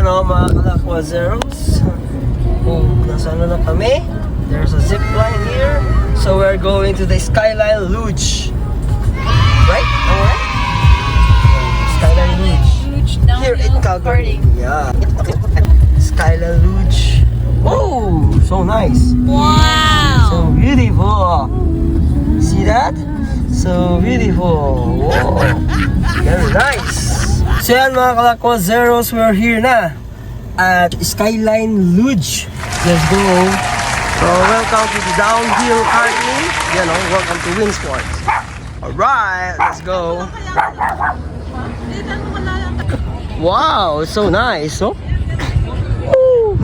Ayan o mga Kalakwa Zeros. Nasaan na kami? There's a zip line here. So we're going to the Skyline Lodge. Right? Alright? Skyline Lodge. Here in Calgary. Yeah. Skyline Lodge. Oh, so nice. Wow! So beautiful. See that? So beautiful. Whoa. Very nice. So yan mga Kalakwa Zeros, we're here na at Skyline Lodge. Let's go. So welcome to the downhill karting. You know, welcome to Winsport. Alright, let's go. Wow, it's so nice. Oh? Woo.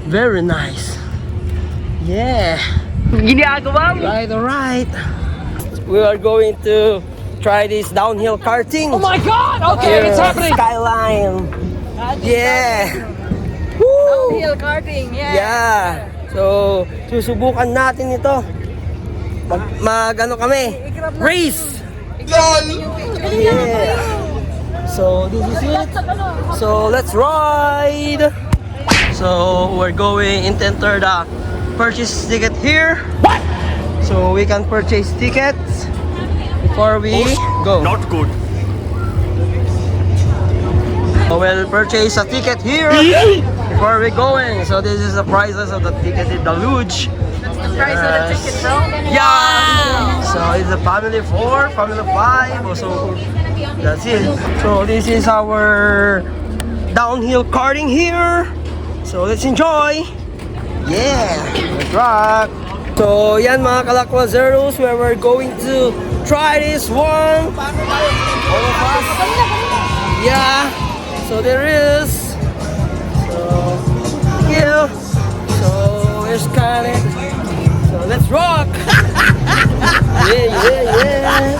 Very nice. Yeah. Right, alright. We are going to try this downhill karting. Oh my god! Okay, it's happening! Skyline. Yeah. Downhill karting, yeah. Yeah. So, susubukan natin ito. Mag-ano kami? Race. Yeah. So, this is it. So, let's ride. So, we're going to enter the purchase ticket here. What? So, we can purchase tickets before we go. Not good. So we'll purchase a ticket here before we going. So this is the prices of the ticket in the Lodge. That's the price of the ticket, bro. Yeah. So it's a family 4, family 5. So that's it. So this is our downhill karting here. So let's enjoy. Yeah. Let's rock. So yan mga Kalakwa Zeros, where we're going to try this one. All of us. Yeah. So there is. So yeah. So it's kind of. So let's rock. Yeah.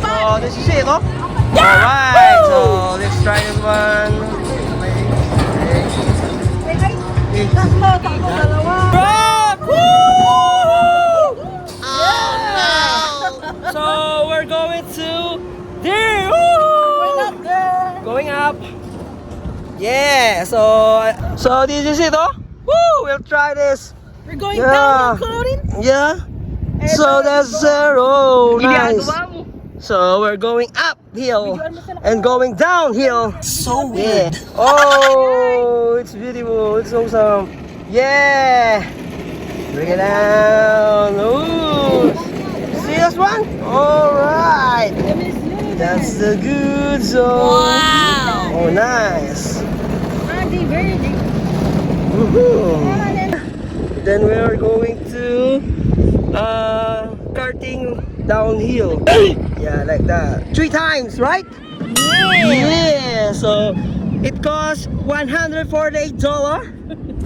So this is it, oh. Alright. So let's try this one. Rock! Woo! So we're going to there. Going up. Yeah. So this is it, oh. Woo! We'll try this. We're going Yeah. downhill karting. Yeah. So that's zero. Nice. So we're going uphill and going downhill. So weird. Yeah. Oh, it's beautiful. It's awesome. Yeah. Bring it down. Ooh. See this one? All right. That's the good zone. Wow! Oh, nice. Verde. Woohoo. Then we are going to karting downhill. Yeah, like that. 3 times, right? Yeah. So it costs $148.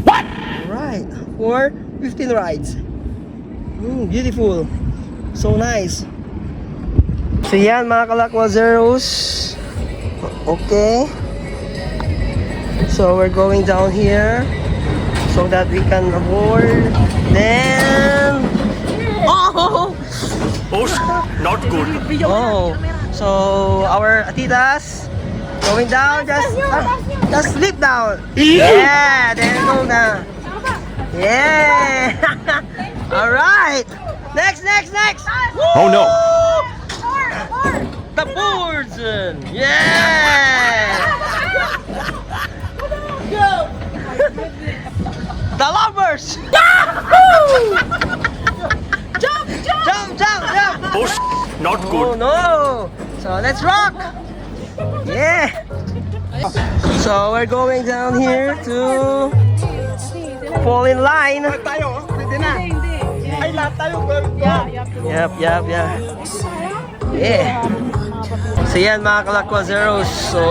What? Right. For 15 rides. Beautiful. So nice. So yan mga Kalakwa Zeros. Okay. So we're going down here so that we can avoid. Then oh, Not good. oh. So our atitas going down. Just slip down. Yeah, there you go now. Yeah. All right. Next. Oh no. The boards. Yeah. The lovers. Jump. Not Oh good. no. So let's rock. Yeah. So we're going down here to fall in line. Yep. Yeah. So yan mga Kalakwa Zeros. So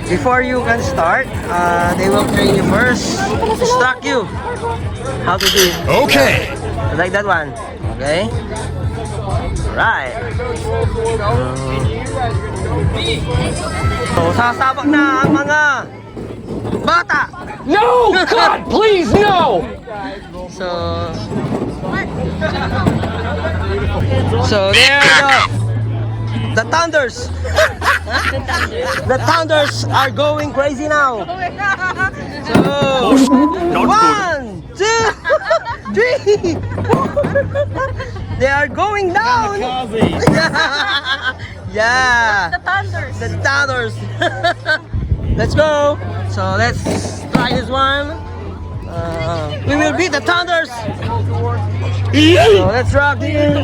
before you can start, they will train you first, instruct you how to do it. Okay. Like that one. Okay. Right. So sasabak na ang mga bata. No! God, please, no! So there you go. The Thunders. The Thunders are going crazy now. So, Not good. 1, 2, 3. They are going down. Yeah. The thunders. The Thunders. Let's go. So let's try this one. We will beat the Thunders. So let's rock here.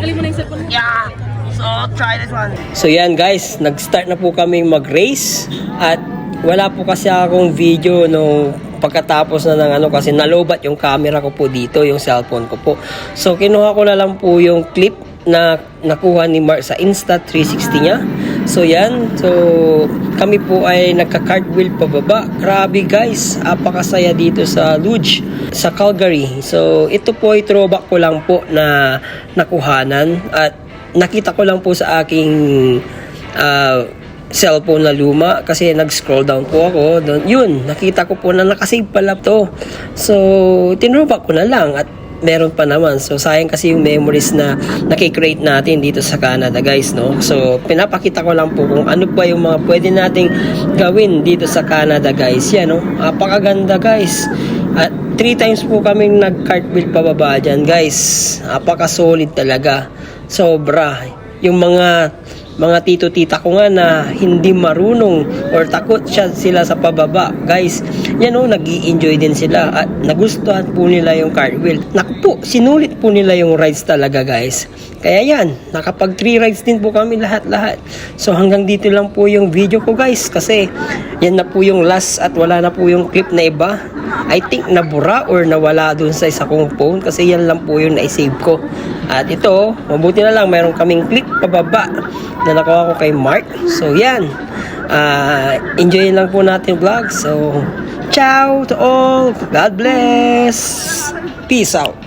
Yeah. So try this one. So yan guys, nag-start na po kaming mag-race at wala po kasi akong video no pagkatapos na ng kasi nalobat yung camera ko po dito, yung cellphone ko po. So kinuha ko na lang po yung clip na nakuha ni Mark sa Insta360 niya. So yan, so kami po ay nagka-cartwheel pababa. Grabe guys, apakasaya dito sa Luge, sa Calgary. So ito po ay throwback ko lang po na nakuhanan at nakita ko lang po sa aking cellphone na luma kasi nag-scroll down po ako. Yun, nakita ko po na nakasave pala to. So tinrobak ko na lang at meron pa naman. So sayang kasi yung memories na nakikreate natin dito sa Canada guys, no? So pinapakita ko lang po kung ano pa yung mga pwede nating gawin dito sa Canada guys. Yan, no? Apakaganda guys. At 3 times po kaming nag-cartwheel pababa dyan guys. Apaka-solid talaga. Sobra. Yung mga tito-tita ko nga na hindi marunong or takot sila sa pababa. Guys, yan o, nag-i-enjoy din sila at nagustuhan po nila yung cartwheel. Naku po, sinulit po nila yung rides talaga guys. Kaya yan, nakapag 3 rides din po kami lahat-lahat. So hanggang dito lang po yung video ko guys kasi yan na po yung last at wala na po yung clip na iba. I think nabura or nawala dun sa isa kong phone kasi yan lang po yung na-save ko. At ito, mabuti na lang mayroon kaming clip pababa na nakuha ko kay Mark. So yan, enjoy lang po natin vlog. So ciao to all, God bless, peace out.